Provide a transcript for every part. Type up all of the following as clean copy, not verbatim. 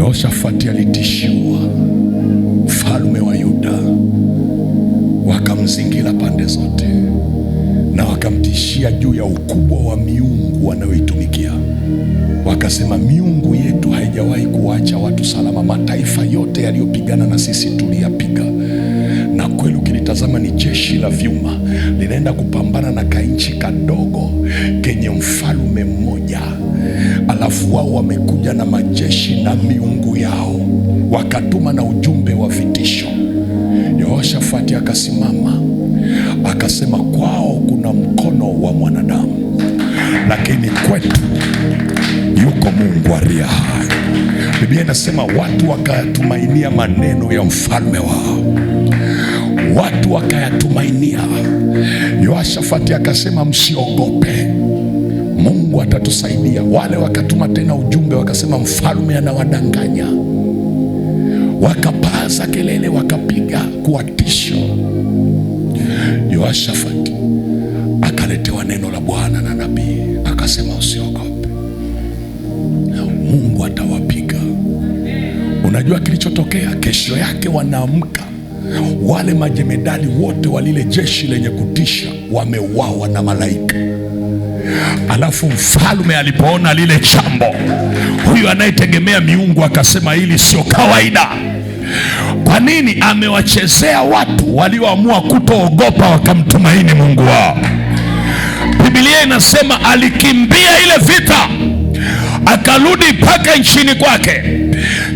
Yehoshafati alitishiwa, mfalme wa Yuda, wakamzingira pande zote na wakamtishia juu ya ukubwa wa miungu wanayoitumikia. Wakasema, miungu yetu haijawahi kuacha watu salama. Mataifa yote yaliyopigana na sisi tuliyapiga. Na kweli ukilitazama ni jeshi la vyuma linaenda kupambana na kainchi kadogo kenye mfalme mmoja, alafu wao wamekuja na majeshi na miungu yao, wakatuma na ujumbe wa vitisho. Yehoshafati akasimama akasema, kwao kuna mkono wa mwanadamu, lakini kwetu yuko Mungu aliye hai. Biblia inasema watu wakayatumainia maneno ya mfalme wao, watu wakayatumainia. Yehoshafati akasema, msiogope, Mungu atatusaidia. Wale wakatuma tena ujumbe wakasema, mfalme anawadanganya. Wakapaza kelele, wakapiga kuwatisha. Yehoshafati akaletewa neno la Bwana na nabii, akasema, usiogope, Mungu atawapiga. Unajua kilichotokea? Kesho yake wanaamka, wale majemedali wote wa lile jeshi lenye kutisha wameuawa na malaika. Alafu mfalme alipoona lile jambo, huyu anayetegemea miungu akasema, hili sio kawaida. Kwa nini? Amewachezea watu walioamua kutoogopa wakamtumaini Mungu wao. Biblia inasema alikimbia ile vita, akarudi mpaka nchini kwake.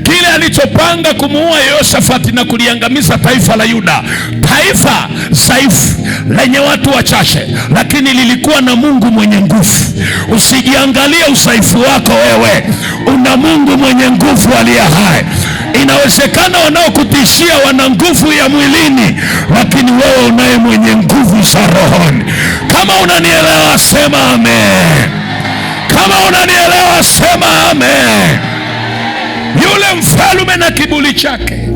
Kile alichopanga kumuua Yehoshafati na kuliangamiza taifa la Yuda, taifa dhaifu lenye watu wachache, lakini lilikuwa na Mungu mwenye nguvu. Usijiangalie udhaifu wako wewe, una Mungu mwenye nguvu aliye hai. Inawezekana wanaokutishia wana nguvu ya mwilini, lakini wewe unaye mwenye nguvu za rohoni. Kama unanielewa sema amen. Kama unanielewa sema amen. Yule mfalme na kiburi chake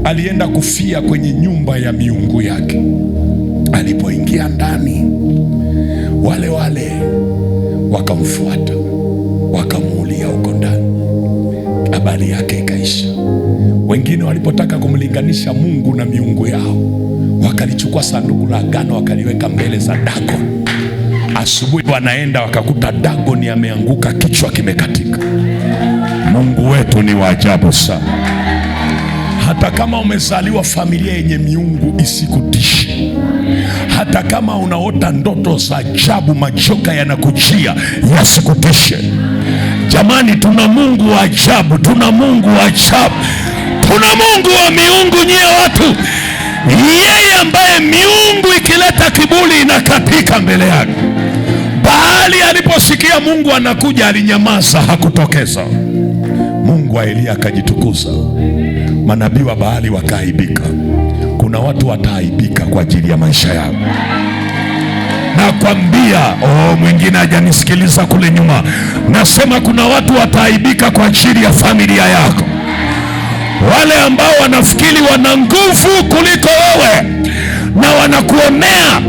alienda kufia kwenye nyumba ya miungu yake. Alipoingia ndani, wale wakamfuata, wakamuulia huko ndani, habari yake ikaisha. Wengine walipotaka kumlinganisha Mungu na miungu yao, wakalichukua sanduku la agano wakaliweka mbele za Dagon. Asubuhi wanaenda wakakuta Dagon ameanguka, kichwa kimekatika. Mungu wetu ni wa ajabu sana. Hata kama umezaliwa familia yenye miungu, isikutishe. Hata kama unaota ndoto za ajabu, majoka yanakujia, yasikutishe. Jamani, tuna Mungu wa ajabu, tuna Mungu wa ajabu, tuna Mungu wa miungu. Nyie watu, yeye ambaye miungu ikileta kiburi inakatika mbele yake. Baali aliposikia Mungu anakuja, alinyamaza, hakutokeza. Mungu wa Elia akajitukuza, manabii wa Baali wakaaibika. Kuna watu wataaibika kwa ajili ya maisha yao. Nakwambia, mwingine hajanisikiliza kule nyuma. Nasema kuna watu wataaibika kwa ajili ya familia yako. Wale ambao wanafikiri wana nguvu kuliko wewe na wanakuonea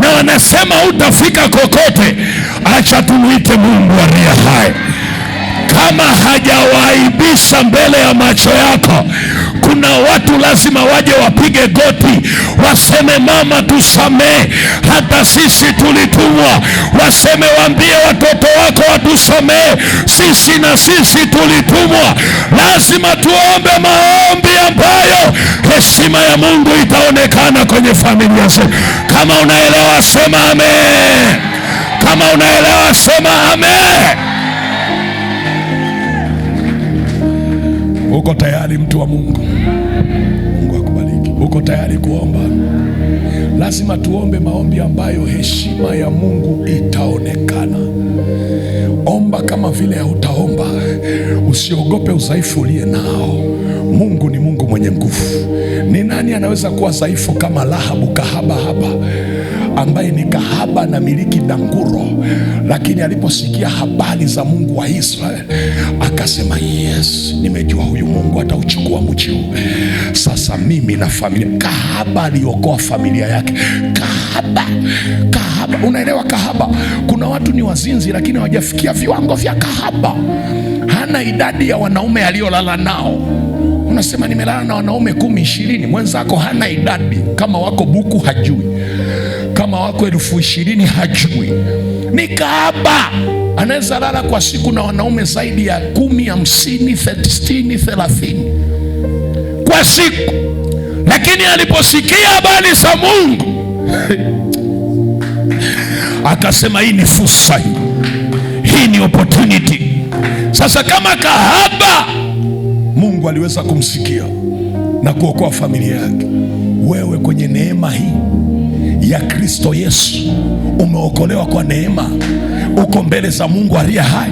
na wanasema hutafika kokote, acha tumuite Mungu aliye hai. Kama hajawaaibisha mbele ya macho yako, kuna watu lazima waje wapige goti, waseme mama tusamee, hata sisi tulitumwa. Waseme, waambie watoto wako watusamee, sisi na sisi tulitumwa. Lazima tuombe maombi ambayo heshima ya Mungu itaonekana kwenye familia zetu. Kama unaelewa sema amen. Kama unaelewa sema amen. Uko tayari mtu wa Mungu? Mungu akubariki. Uko tayari kuomba? Lazima tuombe maombi ambayo heshima ya Mungu itaonekana. Omba kama vile hautaomba. Usiogope udhaifu uliye nao. Mungu ni Mungu mwenye nguvu. Ni nani anaweza kuwa dhaifu kama Rahabu kahaba haba, ambaye ni kahaba na miliki danguro, lakini aliposikia habari za Mungu wa Israeli akasema, yes, nimejua huyu Mungu atauchukua mji huu. Sasa mimi na familia. Kahaba aliokoa familia yake. Kahaba. Unaelewa kahaba? Kuna watu ni wazinzi lakini hawajafikia viwango vya kahaba. hana idadi ya wanaume aliyolala nao. Unasema nimelala na wanaume 10, 20. Mwenzako hana idadi. Kama wako buku hajui, kama wako 20,000 hajui. Ni kahaba. Anaweza lala kwa siku na wanaume zaidi ya 10, 50, 60, 30 kwa siku. Lakini aliposikia habari za Mungu akasema hii ni fursa, hii ni opportunity. Sasa kama kahaba, Mungu aliweza kumsikia na kuokoa familia yake. Wewe kwenye neema hii ya Kristo Yesu umeokolewa kwa neema, uko mbele za Mungu aliye hai.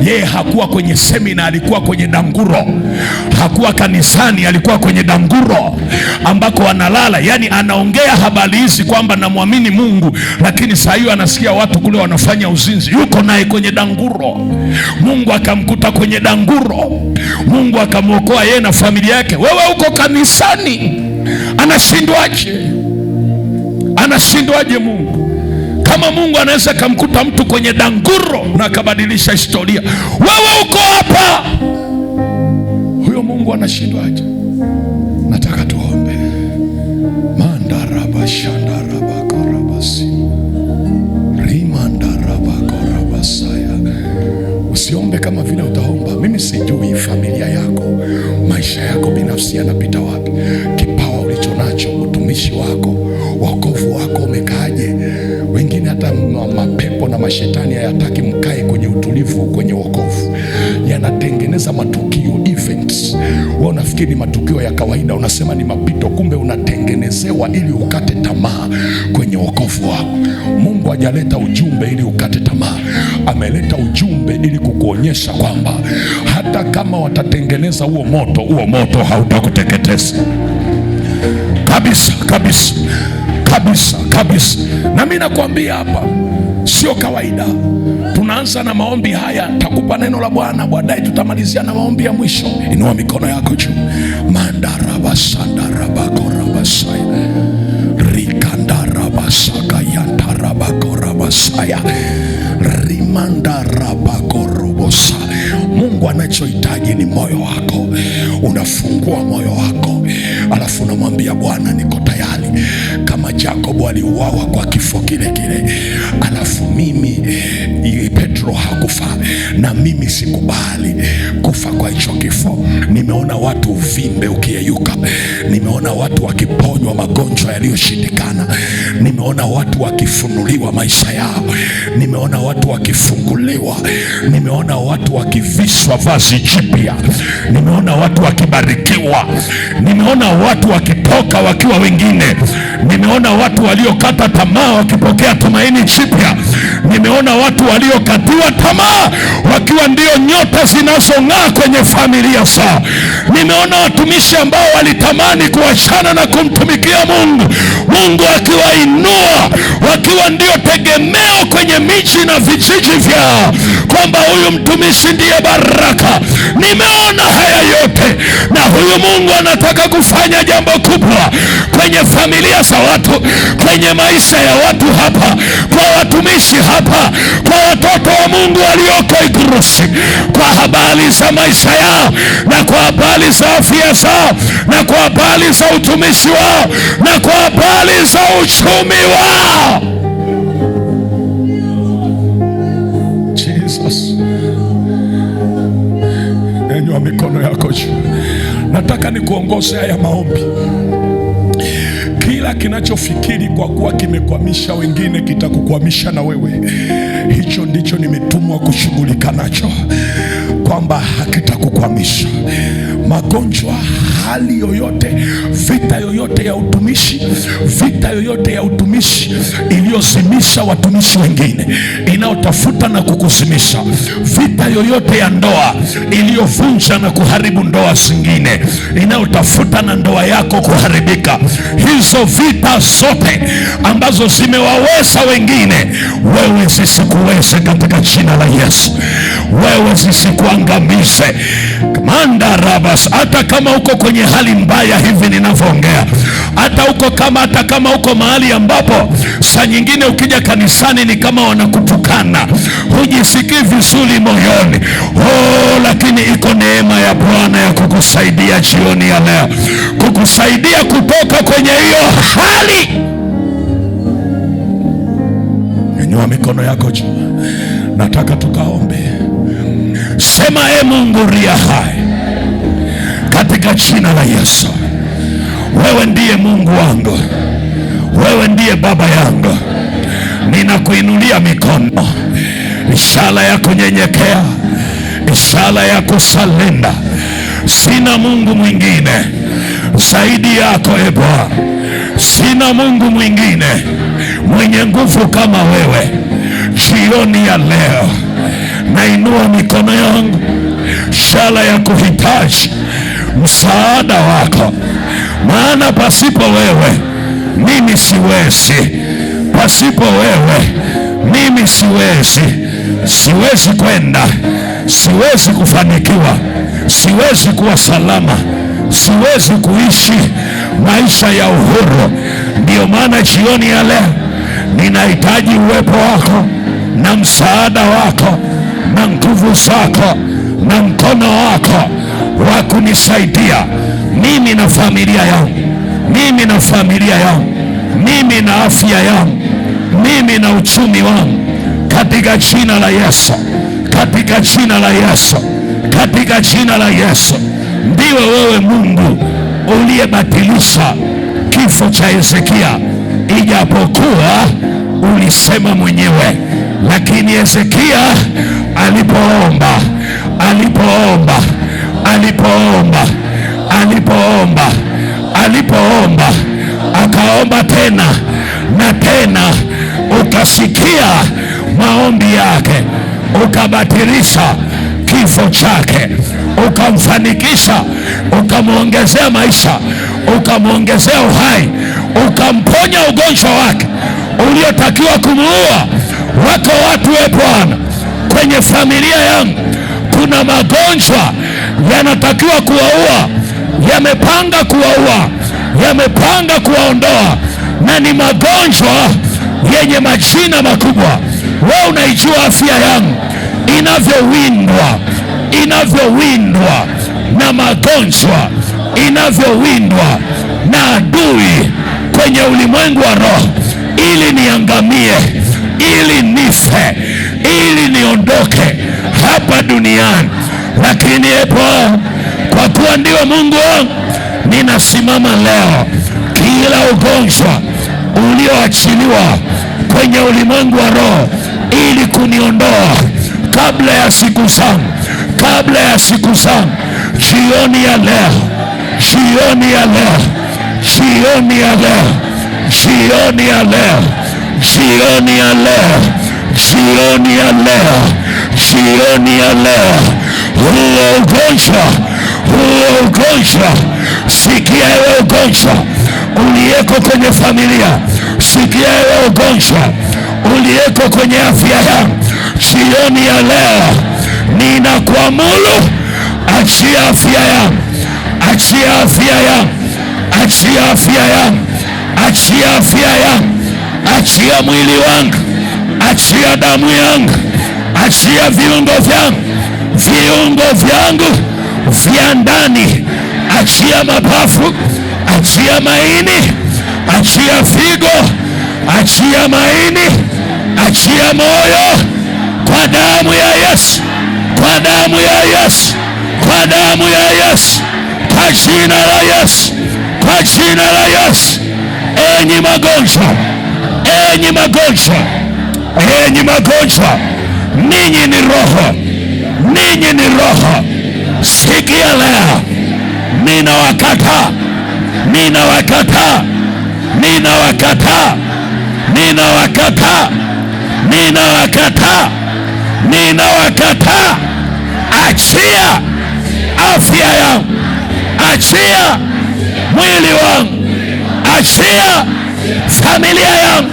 Yeye hakuwa kwenye semina, alikuwa kwenye danguro. Hakuwa kanisani, alikuwa kwenye danguro ambako analala. Yani anaongea habari hizi kwamba namwamini Mungu, lakini saa hiyo anasikia watu kule wanafanya uzinzi. Yuko naye kwenye danguro. Mungu akamkuta kwenye danguro, Mungu akamwokoa yeye na familia yake. Wewe uko kanisani, anashindwaje? Anashindwaje Mungu? Kama Mungu anaweza kumkuta mtu kwenye danguro na akabadilisha historia, wewe uko hapa, huyo Mungu anashindwaje? Nataka tuombe. Mandaraba shandaraba korabasi rimandaraba korabasaya. Usiombe kama vile utaomba. Mimi sijui familia yako, maisha yako binafsi yanapita wapi, kipawa ulichonacho, utumishi wako, wokovu wako umekaje. Wengine hata mapepo na mashetani hayataki mkae kwenye utulivu, kwenye wokovu. Yanatengeneza matukio, events. Wewe unafikiri ni matukio ya kawaida, unasema ni mapito, kumbe unatengenezewa ili ukate tamaa kwenye wokovu wako. Mungu hajaleta ujumbe ili ukate tamaa, ameleta ujumbe ili kukuonyesha kwamba hata kama watatengeneza huo moto hautakuteketeza kabisa kabisa kabisa kabisa. Na mimi nakwambia hapa sio kawaida. Tunaanza na maombi haya, takupa neno la Bwana, baadaye tutamalizia na maombi ya mwisho. Inua mikono yako juu. Mandaraba sandaraba korabasaya rikandaraba sakaya taraba korabasaya rimandaraba korobosa. Mungu anachohitaji ni moyo wako. Unafungua moyo wako, alafu unamwambia Bwana, niko tayari. Kama Yakobo aliuawa kwa kifo kile kile, alafu mimi Petro hakufa, na mimi sikubali kufa kwa hicho kifo. Nimeona watu uvimbe ukiyeyuka, nimeona watu wakiponywa magonjwa yaliyoshindikana, nimeona watu wakifunuliwa maisha yao, nimeona watu wakifunguliwa, nimeona watu wakivishwa vazi jipya, nimeona watu wakibarikiwa, nimeona watu wakitoka wakiwa wengine, nimeona watu waliokata tamaa wakipokea tumaini jipya, nimeona watu waliokatiwa tamaa wakiwa ndio nyota zinazong'aa kwenye familia zao, nimeona watumishi ambao walitamani kuachana na kumtumikia Mungu akiwainua wakiwa ndio tegemeo kwenye miji na vijiji vyao, kwamba huyu mtumishi ndiye baraka. Nimeona haya yote, na huyu Mungu anataka kufanya jambo kubwa kwenye familia za watu, kwenye maisha ya watu hapa, kwa watumishi hapa, kwa watoto wa Mungu walioko Igurusi, kwa habari za maisha yao, na kwa habari za afya zao, na kwa habari za utumishi wao, na kwa habari za uchumi wao. Jesus, nyanyua mikono yako juu. Nataka nikuongoze haya maombi. Kila kinachofikiri kwa kuwa kimekwamisha wengine kitakukwamisha na wewe. Hicho ndicho nimetumwa kushughulika nacho, kwamba hakitakukwamisha. Magonjwa, hali yoyote, vita yoyote ya utumishi, vita yoyote ya utumishi iliyozimisha watumishi wengine, inayotafuta na kukuzimisha, vita yoyote ya ndoa iliyovunja na kuharibu ndoa zingine, inayotafuta na ndoa yako kuharibika, hizo vita zote ambazo zimewaweza wengine, wewe zisikuweze katika jina la Yesu. Wewe zisikuangamize. manda rabas. Hata kama uko kwenye hali mbaya hivi ninavyoongea, hata kama uko mahali ambapo saa nyingine ukija kanisani ni kama wanakutukana, hujisikii vizuri moyoni, lakini iko neema ya Bwana ya kukusaidia jioni ya leo, kukusaidia kutoka kwenye hiyo hali. Nyanyua mikono yako juu, nataka tukaombe. Sema, Mungu ria hai, katika jina la Yesu, wewe ndiye Mungu wangu, wewe ndiye Baba yangu. Ninakuinulia mikono, ishara ya kunyenyekea, ishara ya kusalenda. Sina Mungu mwingine zaidi yako, Bwana. Sina Mungu mwingine mwenye nguvu kama wewe. Jioni ya leo nainua mikono yangu, ishara ya kuhitaji msaada wako, maana pasipo wewe mimi siwezi. Pasipo wewe mimi siwezi kwenda, siwezi kufanikiwa, siwezi kuwa salama, siwezi kuishi maisha ya uhuru. Ndiyo maana jioni ya leo ninahitaji uwepo wako na msaada wako na nguvu zako na mkono wako wa kunisaidia mimi na familia yangu, mimi na familia yangu, mimi na afya yangu, mimi na uchumi wangu, katika jina la Yesu, katika jina la Yesu, katika jina la Yesu. Ndiwe wewe Mungu uliyebatilisha kifo cha Hezekia, ijapokuwa ulisema mwenyewe. Lakini Hezekia alipoomba akaomba tena na tena, ukasikia maombi yake, ukabatilisha kifo chake, ukamfanikisha, ukamwongezea maisha, ukamwongezea uhai, ukamponya ugonjwa wake uliotakiwa kumuua. Wako watu, Bwana, kwenye familia yangu kuna magonjwa yanatakiwa kuwaua, yamepanga kuwaua, yamepanga kuwaondoa, na ni magonjwa yenye majina makubwa. Wewe unaijua afya yangu inavyowindwa na magonjwa, inavyowindwa na adui kwenye ulimwengu wa roho, ili niangamie, ili nife, ili niondoke hapa duniani. Lakini Bwana, kwa kuwa ndiwe Mungu wangu, ninasimama leo, kila ugonjwa ulioachiliwa kwenye ulimwengu wa roho ili kuniondoa kabla ya siku zangu, jioni ya leo, jioni ya leo, jioni ya leo, jioni ya leo, jioni ya leo, jioni ya leo, jioni ya leo, huo ugonjwa, sikia ewe ugonjwa uliyeko kwenye familia, sikia ewe ugonjwa uliyeko kwenye afya yangu, jioni ya leo ninakuamuru, achia afya yangu, achia afya yangu, achia afya yangu, achia afya yangu, achia mwili wangu, achia damu yangu, achia viungo vyangu vya ndani, achia mapafu, achia maini, achia figo, achia maini, achia moyo, kwa damu ya Yesu, kwa damu ya Yesu, kwa damu ya Yesu, kwa jina la Yesu, kwa jina la Yesu. Enyi magonjwa, ninyi ni roho, sikia leo, ninawakataa, achia afya yangu, achia mwili wangu, achia familia yangu,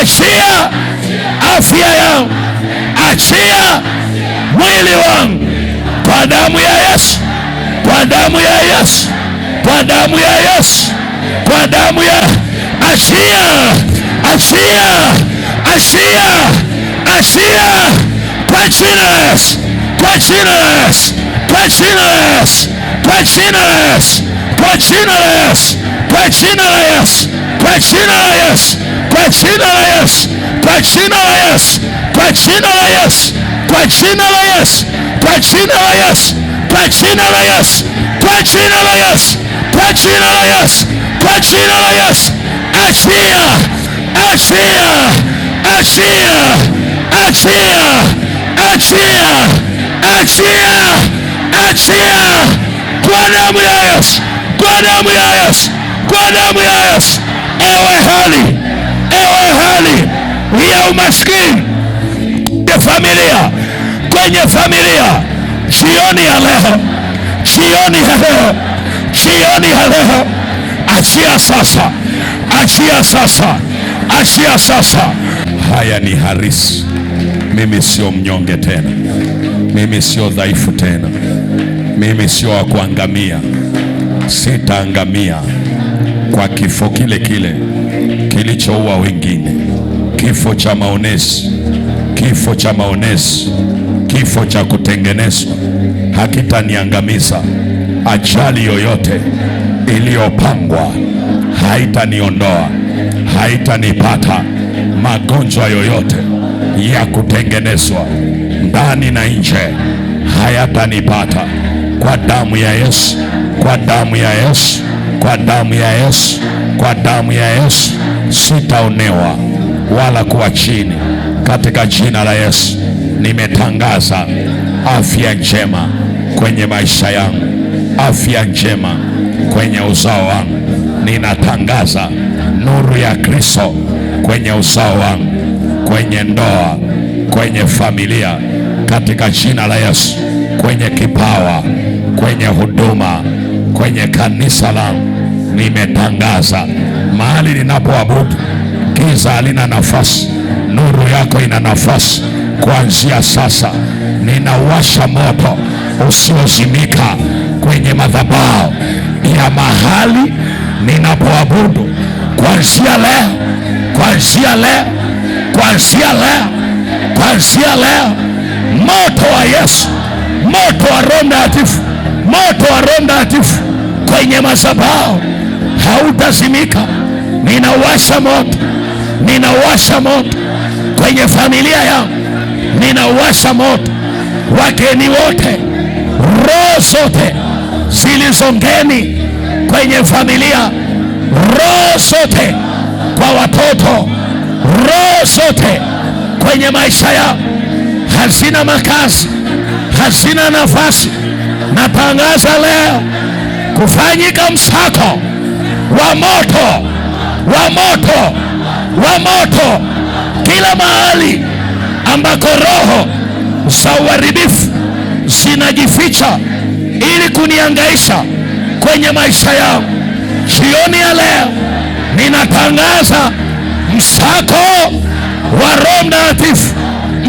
achia afya yangu, achia mwili wangu, kwa damu ya Yesu, kwa damu ya Yesu, kwa damu ya Yesu, kwa damu ya achia, achia, achia, achia kwa jina la Yesu, kwa jina la Yesu, kwa jina la Yesu, kwa jina la Yesu, kwa jina la Yesu, kwa jina la Yesu, kwa jina la Yesu, kwa jina la Yesu, kwa jina la Yesu, kwa jina la Yesu, kwa jina la Yesu, kwa jina la Yesu, kwa jina la Yesu, kwa jina la Yesu, kwa jina la Yesu, kwa jina la Yesu, achia, achia, achia, achia, achia, achia, achia kwa damu ya Yesu, kwa damu ya Yesu, kwa damu ya Yesu. Ewe hali ya umaskini ya familia, kwenye familia, jioni ya leo, jioni ya leo, jioni ya leo, achia sasa, achia sasa, achia sasa. Haya ni harisi. Mimi sio mnyonge tena, mimi sio dhaifu tena, mimi sio wa kuangamia. Sitaangamia kwa kifo kile kile kilichoua wengine, kifo cha maonezi, kifo cha maonezi, kifo cha kutengenezwa hakitaniangamiza. Ajali yoyote iliyopangwa haitaniondoa, haitanipata. Magonjwa yoyote ya kutengenezwa ndani na nje hayatanipata. Kwa damu ya Yesu, kwa damu ya Yesu, kwa damu ya Yesu, kwa damu ya Yesu, sitaonewa wala kuwa chini. Katika jina la Yesu nimetangaza afya njema kwenye maisha yangu, afya njema kwenye uzao wangu. Ninatangaza nuru ya Kristo kwenye uzao wangu, kwenye ndoa, kwenye familia, katika jina la Yesu, kwenye kipawa, kwenye huduma, kwenye kanisa langu. Nimetangaza mahali ninapoabudu giza halina nafasi, nuru yako ina nafasi. Kuanzia sasa ninawasha moto usiozimika kwenye madhabahu ya mahali ninapoabudu. Kuanzia leo, kuanzia leo, kuanzia leo, kuanzia leo, moto wa Yesu, moto wa Roho Mtakatifu, moto wa Roho Mtakatifu kwenye madhabahu hautazimika. Ninawasha moto, ninawasha moto kwenye familia yangu, ninawasha moto. Wageni wote, roho zote zilizongeni kwenye familia, roho zote kwa watoto, roho zote kwenye maisha yao hazina makazi, hazina nafasi. Natangaza leo kufanyika msako wa moto, wa moto, wa moto kila mahali ambako roho za uharibifu zinajificha ili kuniangaisha kwenye maisha yangu. Jioni ya leo ninatangaza msako wa Roho Mtakatifu,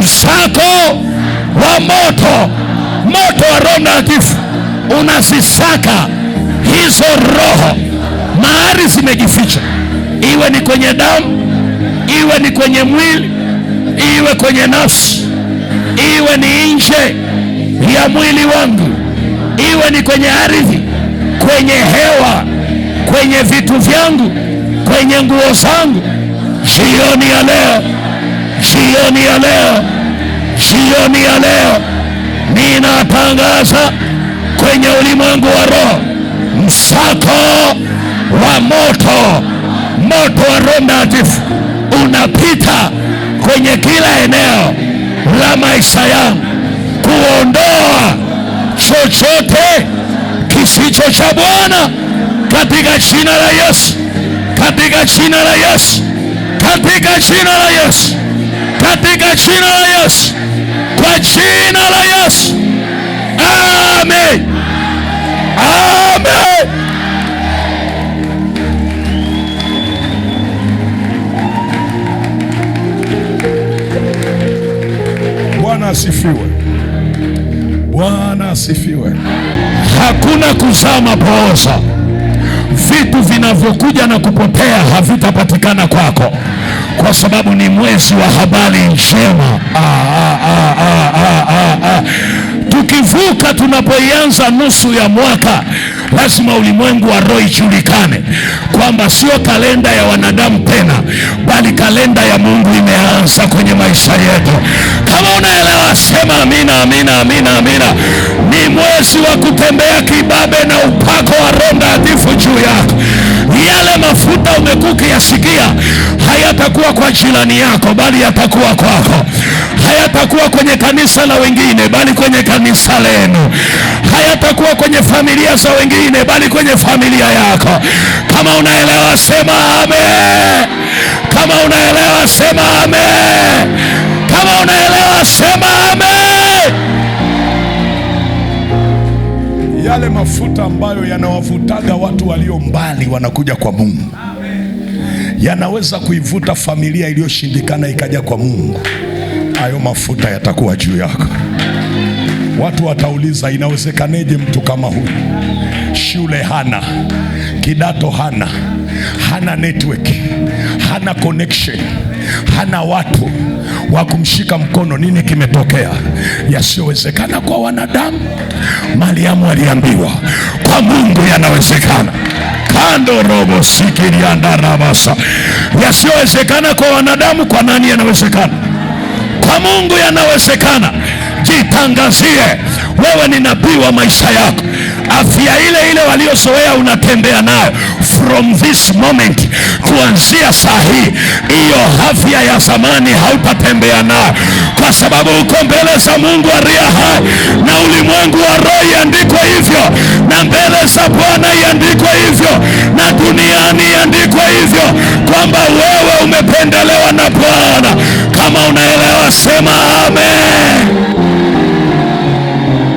msako wa moto, moto wa Roho Mtakatifu unazisaka hizo roho mahali zimejificha, iwe ni kwenye damu, iwe ni kwenye mwili, iwe kwenye nafsi, iwe ni nje ya mwili wangu, iwe ni kwenye ardhi, kwenye hewa, kwenye vitu vyangu, kwenye nguo zangu. Jioni ya leo, jioni ya leo, jioni ya leo ninatangaza kwenye ulimwengu wa roho msako wa moto, moto wa Roho Mtakatifu unapita kwenye kila eneo la maisha yangu, kuondoa chochote kisicho cha Bwana katika jina la Yesu, katika jina la Yesu, katika jina la Yesu, katika jina la Yesu, kwa jina la Yesu. Amen. Amen. Bwana asifiwe. Bwana asifiwe. hakuna kuzaa mapooza. Vitu vinavyokuja na kupotea havitapatikana kwako, kwa sababu ni mwezi wa habari njema. Tukivuka, tunapoianza nusu ya mwaka, lazima ulimwengu wa roho ijulikane kwamba sio kalenda ya wanadamu tena, bali kalenda ya Mungu imeanza kwenye maisha yetu. Kama unaelewa, sema amina, amina, amina, amina. Ni mwezi wa kutembea kibabe na upako wa Roho Mtakatifu juu yako. Yale mafuta umekuwa ukiyasikia hayatakuwa kwa jirani yako, bali yatakuwa kwako. Hayatakuwa kwenye kanisa la wengine, bali kwenye kanisa lenu. Hayatakuwa kwenye familia za wengine, bali kwenye familia yako. Kama unaelewa, sema amen. Kama unaelewa, sema amen. Kama unaelewa, sema amen. Yale mafuta ambayo yanawavutaga watu walio mbali wanakuja kwa Mungu, yanaweza kuivuta familia iliyoshindikana ikaja kwa Mungu. Hayo mafuta yatakuwa juu yako. Watu watauliza, inawezekaneje mtu kama huyu? Shule hana, kidato hana, hana network, hana connection, hana watu wa kumshika mkono. Nini kimetokea? Yasiyowezekana kwa wanadamu, Mariamu aliambiwa, kwa Mungu yanawezekana. Kando robo sikirianda rabasa. Yasiyowezekana kwa wanadamu, kwa nani yanawezekana? Kwa Mungu yanawezekana. Jitangazie, wewe ni nabii wa maisha yako. Afya ile ile waliozoea unatembea nayo from this moment, kuanzia saa hii, hiyo afya ya zamani hautatembea nayo, kwa sababu uko mbele za Mungu aliye hai, na ulimwengu wa roho iandikwe hivyo, na mbele za Bwana iandikwe hivyo, na duniani iandikwe hivyo, kwamba wewe umependelewa na Bwana. Kama unaelewa, sema amen.